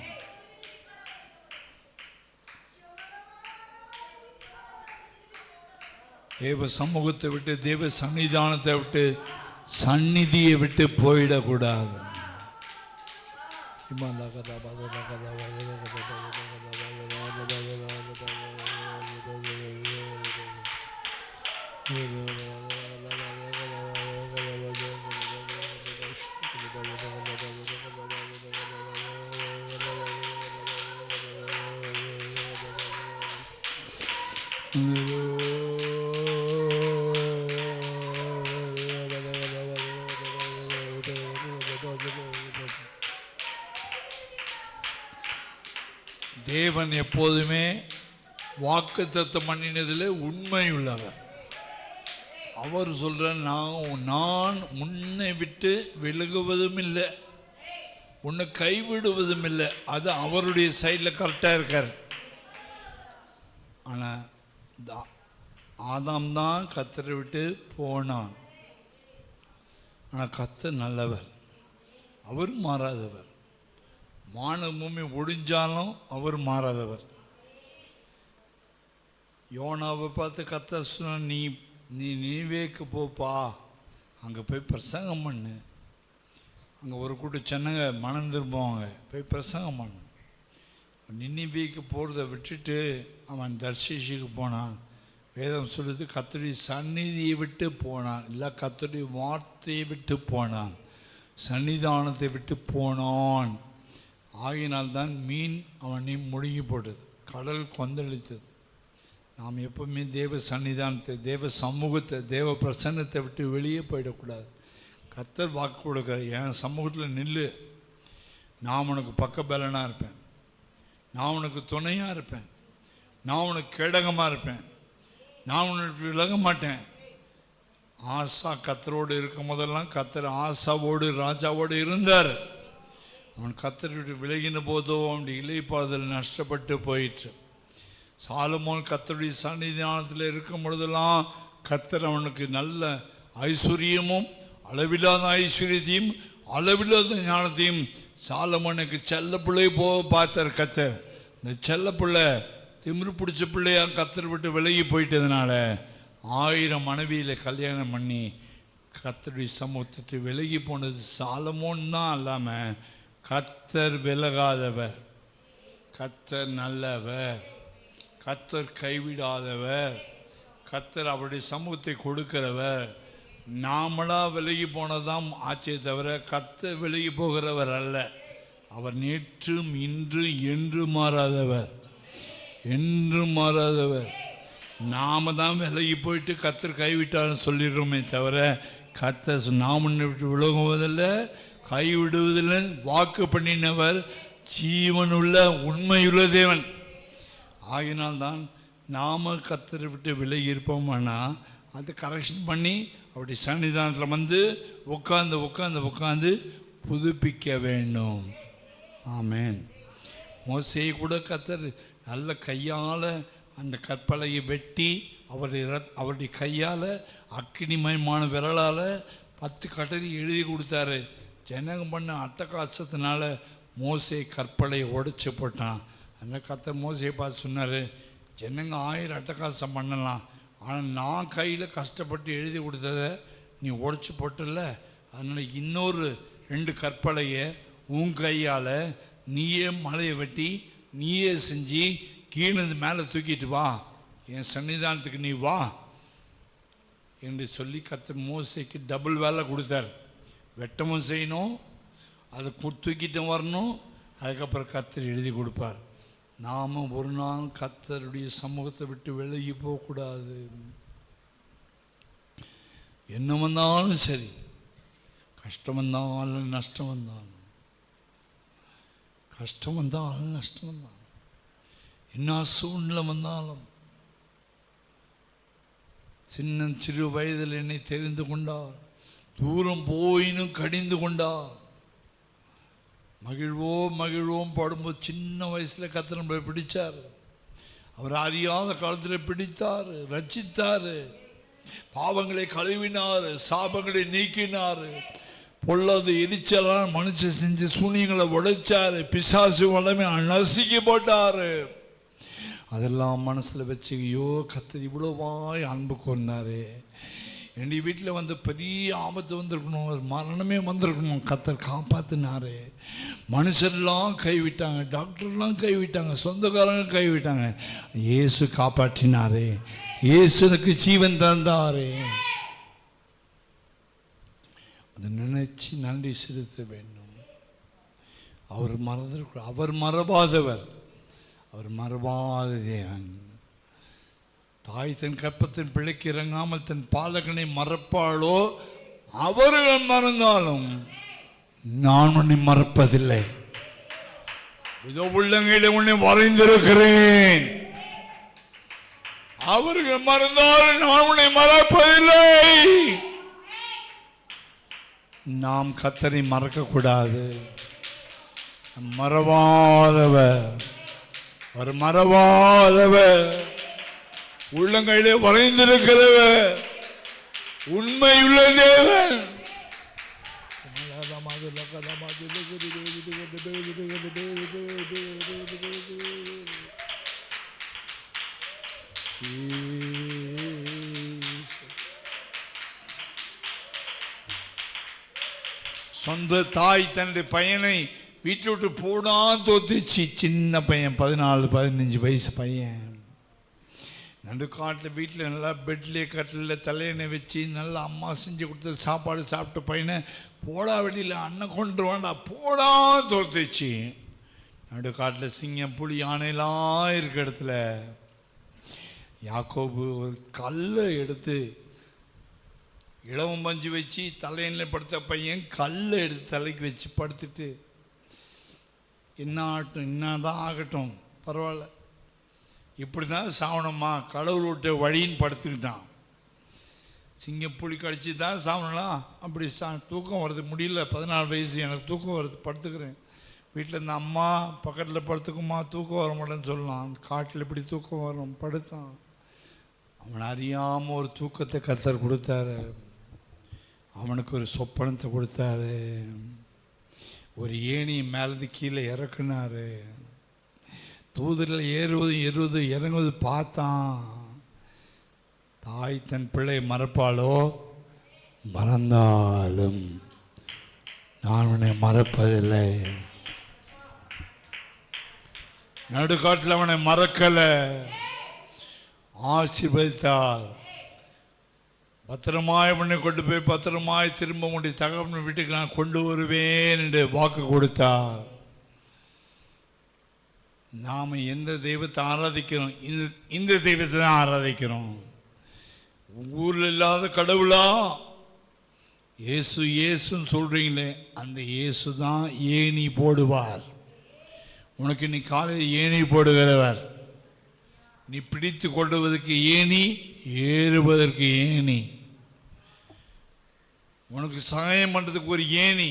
தேவ சமூகத்தை விட்டு தேவ சன்னிதானத்தை விட்டு சந்நிதியை விட்டு போயிடக்கூடாது. தேவன் எப்போதுமே வாக்குத்தத்தம் பண்ணினதில் உண்மை உள்ளவர். அவர் சொல்ற நான் உன்னை விட்டு விலகுவதும் இல்லை, உன்னை கைவிடுவதும் இல்லை. அது அவருடைய சைடில் கரெக்டாக இருக்கார். ஆனால் ஆதாம் தான் கர்த்தரை விட்டு போனான். ஆனால் கர்த்தர் நல்லவர், அவர் மாறாதவர். வானம் பூமி ஒடிஞ்சாலும் அவர் மாறாதவர். யோனாவை பார்த்து கர்த்தர் சொன்ன, நீ நினிவேக்கு போப்பா, அங்கே போய் பிரசங்கம் பண்ணு. அங்கே ஒரு கூட்டம் சென்னங்க மனம் திரும்புவாங்க, போய் பிரசங்கம் பண்ணு. நினிவேக்கு போகிறத விட்டுட்டு அவன் தர்ஷீஷுக்கு போனான். வேதம் சொல்லுது கர்த்தருடைய சந்நிதியை விட்டு போனான், இல்லை கர்த்தருடைய வார்த்தையை விட்டு போனான், சன்னிதானத்தை விட்டு போனான். ஆகினால்தான் மீன் அவனை முழுங்கி போட்டது, கடல் கொந்தளித்தது. நாம் எப்பவுமே தேவ சன்னிதானத்தை, தேவ சமூகத்தை, தேவ பிரசன்னத்தை விட்டு வெளியே போயிடக்கூடாது. கர்த்தர் வாக்கு கொடுக்க, என் சமூகத்தில் நில்லு, நான் உனக்கு பக்கபலனாக இருப்பேன், நான் உனக்கு துணையாக இருப்பேன், நான் உனக்கு கேடகமாக இருப்பேன், நான் உனக்கு விலக மாட்டேன். ஆசா கர்த்தரோடு இருக்கும் போதெல்லாம் கர்த்தர் ஆசாவோடு ராஜாவோடு இருந்தார். அவன் கர்த்தரை விட்டு விலகின போதோ அவனுடைய இளைப்பாறுதல் நஷ்டப்பட்டு போயிற்று. சாலமோன் கர்த்தருடைய சன்னிதானத்தில் இருக்கும் பொழுதெல்லாம் கர்த்தர் அவனுக்கு நல்ல ஐஸ்வர்யமும் அளவில்லாத ஐஸ்வர்யத்தையும் அளவில்லாத ஞானத்தையும் சாலமோனுக்கு செல்ல பிள்ளை பார்த்தார் கர்த்தர். இந்த செல்ல பிள்ளை திமிரு பிடிச்ச பிள்ளையா கர்த்தரை விட்டு விலகி போயிட்டதுனால 1000 மனைவியில் கல்யாணம் பண்ணி கர்த்தருடைய சமூகத்தை விலகி போனது சாலமோன் தான். இல்லாமல் கர்த்தர் விலகாதவர், கர்த்தர் நல்லவர், கர்த்தர் கைவிடாதவர், கர்த்தர் அவருடைய சமூகத்தை கொடுக்கிறவர். நாமளா விலகி போனதான் ஆச்சே தவிர கர்த்தர் விலகி போகிறவர் அல்ல. அவர் நேற்றும் இன்று என்று மாறாதவர், என்றும் மாறாதவர். நாம தான் விலகி போயிட்டு கர்த்தர் கைவிட்டார்னு சொல்லிடுறோமே தவிர கர்த்தர் நாம விட்டு விலகுவதில்லை, கைவிடுவதில்லை. வாக்கு பண்ணினவர் ஜீவனுள்ள உண்மையுள்ள தேவன். ஆகினால்தான் நாம் கர்த்தரை விட்டு விலகி இருப்போம்னா அதை கரெக்ஷன் பண்ணி அவருடைய சன்னிதானத்தில் வந்து உட்காந்து புதுப்பிக்க வேண்டும். ஆமென். மோசேயை கூட கர்த்தர் நல்ல கையால் அந்த கற்பலையை வெட்டி அவருடைய கையால் அக்கினிமயமான விரலால் 10 கட்டளை எழுதி கொடுத்தாரு. ஜனங்க பண்ண அட்டகாசத்தினால மோசே கற்பலை உடைச்சு போட்டான். அந்த கர்த்தர் மோசையை பார்த்து சொன்னார், ஜனங்க 1000 அட்டகாசம் பண்ணலாம், ஆனால் நான் கையில் கஷ்டப்பட்டு எழுதி கொடுத்ததை நீ உடைச்சி போட்டல, அதனால் இன்னொரு 2 கற்பலையை உன் கையால் நீயே மலையை வெட்டி நீயே செஞ்சு கீழே மேலே தூக்கிட்டு வா, என் சன்னிதானத்துக்கு நீ வா என்று சொல்லி கர்த்தர் மோசைக்கு டபுள் வேலை கொடுத்தார். வெட்டமும் செய்யணும், அதை தூக்கிட்டும் வரணும், அதுக்கப்புறம் கர்த்தர் எழுதி கொடுப்பார். நாம் ஒரு நாள் கர்த்தருடைய சமூகத்தை விட்டு விலகி போகக்கூடாது. என்ன வந்தாலும் சரி, கஷ்டம் வந்தாலும் நஷ்டம் வந்தாலும், கஷ்டம் வந்தாலும் நஷ்டம் வந்தாலும், என்ன சூழ்நிலை வந்தாலும், சிறு வயதில் என்னை தெரிந்து கொண்டார், தூரம் போயினும் கடிந்து கொண்டார். மகிழ்வோம் பாடும்போது சின்ன வயசில் கர்த்தர் நம்மளை பிடிச்சார். அவர் அறியாத காலத்தில் பிடித்தார், ரட்சித்தார், பாவங்களை கழுவினார், சாபங்களை நீக்கினார், பொல்லாத எரிச்சலான மனுஷன் செஞ்சு சூனியங்களை உடைச்சார், பிசாசு வளமை நசுக்கி போட்டார். அதெல்லாம் மனசில் வச்சு, ஐயோ கர்த்தர் இவ்வளோவாய் அன்பு கொண்டாரு, என் வீட்டில் வந்து பெரிய ஆபத்து வந்திருக்கணும், மரணமே வந்திருக்கணும், கர்த்தர் காப்பாற்றினாரு. மனுஷர்லாம் கைவிட்டாங்க, டாக்டர்லாம் கைவிட்டாங்க, சொந்தக்காரங்க கைவிட்டாங்க, இயேசு காப்பாற்றினாரு, இயேசுக்கு ஜீவன் தந்தாரு. அதை நினைச்சு நன்றி செலுத்த வேண்டும். அவர் மறவாதவர், அவர் மறவாத தேவன். தாய் தன் கற்பத்தின் பிள்ளைக்கு இறங்காமல் தன் பாலகனை மறப்பாளோ, அவர்கள் மறந்தாலும் நான் உன்னை மறப்பதில்லை. இதோ உள்ளங்கையில உன்னை வரைந்திருக்கிறேன். அவர்கள் மறந்தாலும் நான் உன்னை மறப்பதில்லை. நாம் கர்த்தரை மறக்க கூடாது. மறவாதவர், அவர் மறவாதவர், உள்ளங்கையிலே வரைந்திருக்கிறவர், உண்மையுள்ள தேவன். சொந்த தாய் தன்னுடைய பையனை வீட்டை விட்டு போடான்னு தோத்துச்சு. சின்ன பையன், 14-15 வயசு பையன், நடுக்காட்டில் வீட்டில் நல்லா பெட்லேயே கட்டில் தலையணை வச்சு நல்லா அம்மா செஞ்சு கொடுத்த சாப்பாடு சாப்பிட்ட பையனை போடா வெளியில், அண்ணன் கொண்டு வாண்டா போடா தோத்துச்சு. நடுக்காட்டில் சிங்கம் புலி யானைலாம் இருக்க இடத்துல யாக்கோபு ஒரு கல்லை எடுத்து இளவம் பஞ்சு வச்சு தலையணில் படுத்த பையன் கல்லை எடுத்து தலைக்கு வச்சு படுத்துட்டு, என்ன ஆகட்டும், என்னதான் ஆகட்டும் பரவாயில்ல, இப்படி தான் சாவணமா, கடவுள் விட்ட வழின்னு படுத்துக்கிட்டான். சிங்கப்புலி கடிச்சு தான் சாவணலாம், அப்படி தூக்கம் வருது, முடியல, 14 வயசு, எனக்கு தூக்கம் வருது, படுத்துக்கிறேன். வீட்டில் இருந்த அம்மா பக்கத்தில் படுத்துக்குமா, தூக்கம் வர மாட்டேன்னு சொல்லலாம், காட்டில் இப்படி தூக்கம் வரும், படுத்தான். அவன் அறியாமல் ஒரு தூக்கத்தை கர்த்தர் கொடுத்தாரு. அவனுக்கு ஒரு சொப்பனத்தை கொடுத்தாரு, ஒரு ஏணி மேலேருந்து கீழே இறக்குனாரு. தூதரில் ஏறுவது இறங்குவது பார்த்தான். தாய் தன் பிள்ளை மறப்பாளோ, மறந்தாலும் நான் உன்னை மறப்பதில்லை. நடுக்காட்டில் அவனை மறக்கலை, ஆசீர்வதித்தார். பத்திரமாய் உன்னை கொண்டு போய் பத்திரமாய் திரும்ப உன்னுடைய தகவல் வீட்டுக்கு நான் கொண்டு வருவேன் என்று வாக்கு கொடுத்தார். நாம் எந்த தெய்வத்தை ஆராதிக்கிறோம்? இந்த தெய்வத்தை தான் ஆராதிக்கிறோம். ஊரில் இல்லாத கடவுளா? இயேசுன்னு சொல்கிறீங்களே, அந்த இயேசு தான் ஏணி போடுவார். உனக்கு நீ காலையில் ஏணி போடுகிறவர், நீ பிடித்து கொள்வதற்கு ஏணி, ஏறுவதற்கு ஏணி, உனக்கு சகாயம் பண்ணுறதுக்கு ஒரு ஏணி.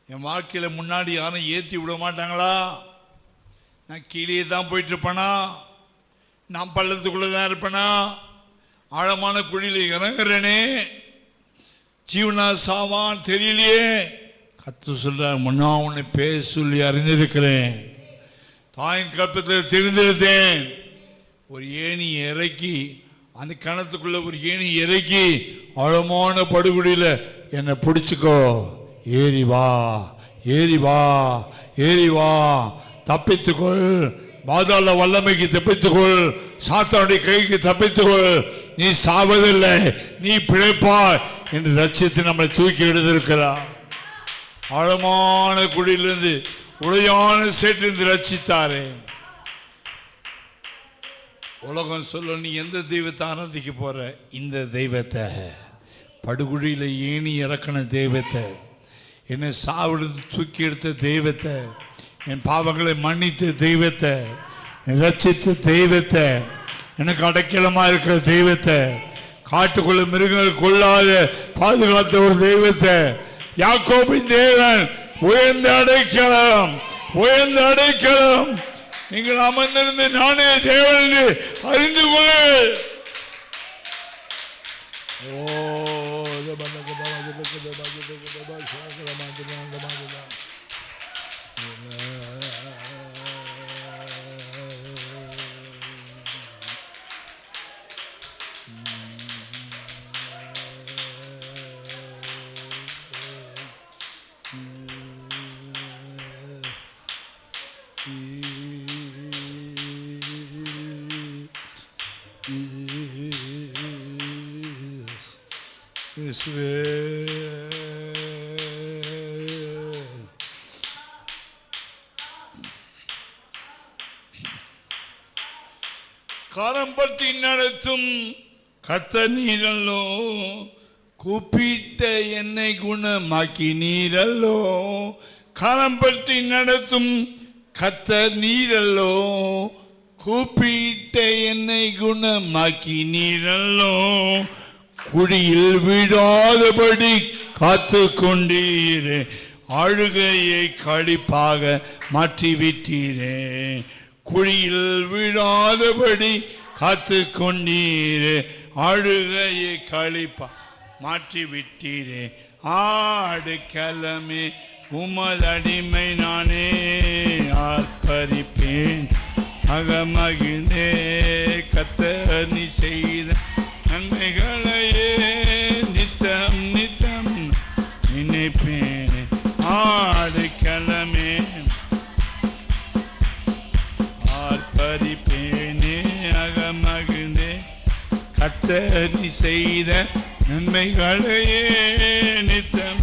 என் வாழ்க்கையில் முன்னாடி யாரும் ஏற்றி விட மாட்டாங்களா? நான் கீழே தான் போயிட்டுருப்பேனா? நான் பள்ளத்துக்குள்ளே தான் இருப்பேனா? ஆழமான குழியில் இறங்குறேனே, ஜீவனா சாவான் தெரியலையே. கர்த்தர் சொல்றார், முன்னா உன்னை பேச சொல்லி அறிந்திருக்கிறேன், தாயின் கற்பத்தில் தெரிந்திருந்தேன். ஒரு ஏணி இறக்கி, அந்த கிணத்துக்குள்ள ஒரு ஏணி இறக்கி ஆழமான படுகுடியில் என்னை பிடிச்சிக்கோ, ஏறி வா, ஏறி வா, ஏறி வா, தப்பித்துக்கொள், பாதாள வல்லமைக்கு தப்பித்துக்கொள், சாத்தானுடைய கைக்கு தப்பித்துக்கொள், நீ சாவதில்லை, நீ பிழைப்பாய் என்று ரட்சித்து நம்மை தூக்கி எடுத்திருக்கிறார். ஆழமான குடியிலிருந்து, உடையான சேற்றிலிருந்து ரட்சித்தாரே. உலகம் சொல்ல, நீ எந்த தெய்வத்தை ஆராதிக்க போற? இந்த தெய்வத்தை, படுகுழியில் ஏணி இறக்கின தெய்வத்தை, என்னை சாவிடுத்து தூக்கி எடுத்த தெய்வத்தை, என் பாவங்களை மன்னித்த தெய்வத்தை, ரட்சித்த தெய்வத்தை, எனக்கு அடைக்கலமாக இருக்கிற தெய்வத்தை, காட்டுக்குள்ள மிருகங்கள் கொள்ளாத பாதுகாத்த ஒரு தெய்வத்தை, யாக்கோபின் தேவன், உயர்ந்த அடைக்கலம், உயர்ந்த அடைக்கலம். நீங்கள் அமர்ந்திருந்து நானே தேவன் என்று அறிந்து கொள். காரம் பற்றி நடத்தும் கர்த்தர் நீரல்லோ, கூப்பிட்ட என்னை குணமாக்கி நீரல்லோ. காரம் பற்றி நடத்தும் கர்த்தர் நீரல்லோ, கூப்பிட்ட என்னை குணமாக்கி நீரல்லோ. குடியில் விடாதபடி காத்து கொண்டீரே, அழுகையை களிப்பாக மாற்றிவிட்டீரே. குழியில் விடாதபடி காத்து கொண்டீரே, அழுகையை களிப்பா மாற்றிவிட்டீரே. ஆடு கிழமை உமதடிமை நானே ஆர்ப்பரிப்பேன், அகமகிழ்ந்தே கர்த்தர் நீ செய்த நன்மைகளையே நித்தம் நித்தம் நினைப்பேன். ஆடு கிழமை ஆர்ப்பரிப்பேனே, அகமகிழ்ந்தே கர்த்தர் நீ செய்த நன்மைகளையே நித்தம்.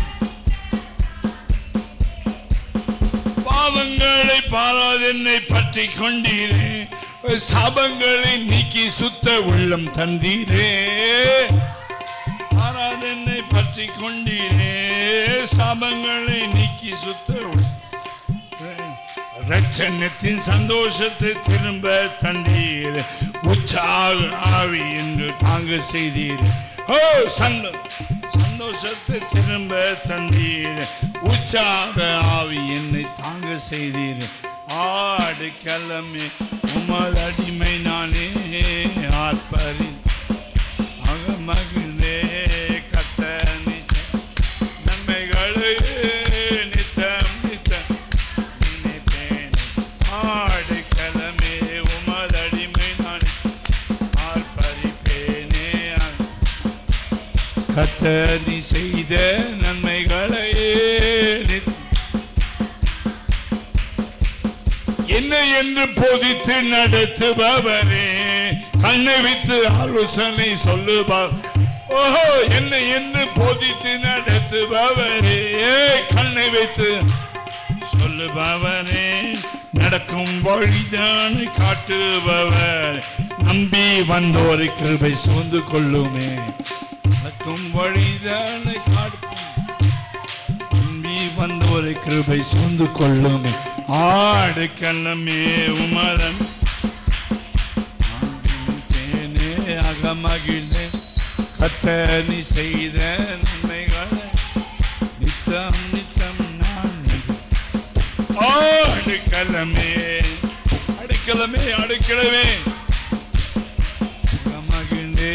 பாவங்களை பாராது என்னை பற்றி கொண்டீரே, சாபங்களை நீக்கி சுத்த உள்ளம் தந்தீரே. பாராது என்னை பற்றி கொண்டீரே, சாபங்களை நீக்கி சுத்த ரட்சணத்தின் சந்தோஷத்தை திரும்ப தந்தீர். உற்சாக ஆவி என்று தாங்க செய்தீர். ஓ சந்தோஷத்தை திரும்ப தந்தீர். உற்சாக ஆவி என்னை தாங்க செய்தீர். ஆடு கிழமை உமது அடிமை நானே ஆர்ப்பரி அகமகிழ்ந்தே கர்த்தர் நீ நன்மைகளை நித்தம் நித்தம் நினைப்பேன். ஆடு கிழமை உமது அடிமை நானே ஆர்ப்பரிப்பேனே, கர்த்தர் நீ செய்த நன்மைகளை. என்ன என்று போதித்து நடத்துபவரே, கண்ணை வைத்து ஆலோசனை சொல்லுபவர். ஓஹோ, என்ன என்று போதித்து நடத்துபவரே, கண்ணை வைத்து சொல்லுபவரே, நடக்கும் வழிதான் காட்டுபவர். நம்பி வந்தோரை கிருபை சூழ்ந்து கொள்ளுமே. நடக்கும் வழிதான் நம்பி வந்தோரை கிருபை சூழ்ந்து கொள்ளுமே. ஆடு கிழமே உமதன் தேனே அகமகிழ்ந்தே கர்த்தர் நீ செய்த நன்மைகளை நித்தம் நித்தம் நான். ஆடு கிழமே அடுக்கிழமே அடுக்கிழமே அகமகிழ்ந்தே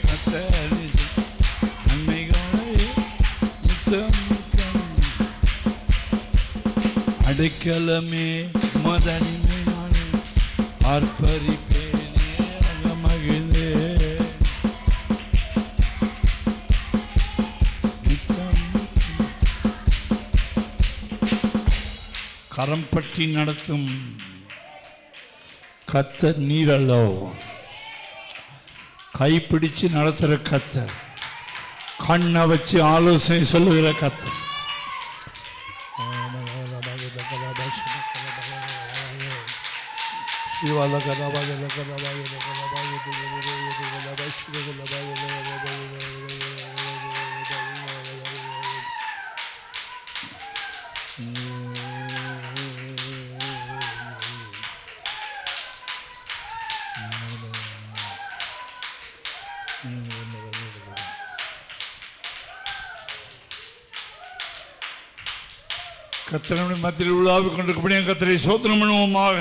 கர்த்தர் நீ நன்மைகளை அடைக்கலமே மதனிமே நானே ஆர்ப்பரிப்பேனே அகமகிழ்ந்தே கரம் பற்றி நடத்தும் கர்த்தர் நீரல்லோ, கைப்பிடிச்சு நடத்துகிற கர்த்தர், கண்ணை வச்சு ஆலோசனை சொல்லுகிற கர்த்தர். கர்த்தருடைய மத்தியில் உலாவிக் கொண்டிருக்கபடியே கர்த்தரை ஸ்தோத்திரம் பண்ணுவோமாக.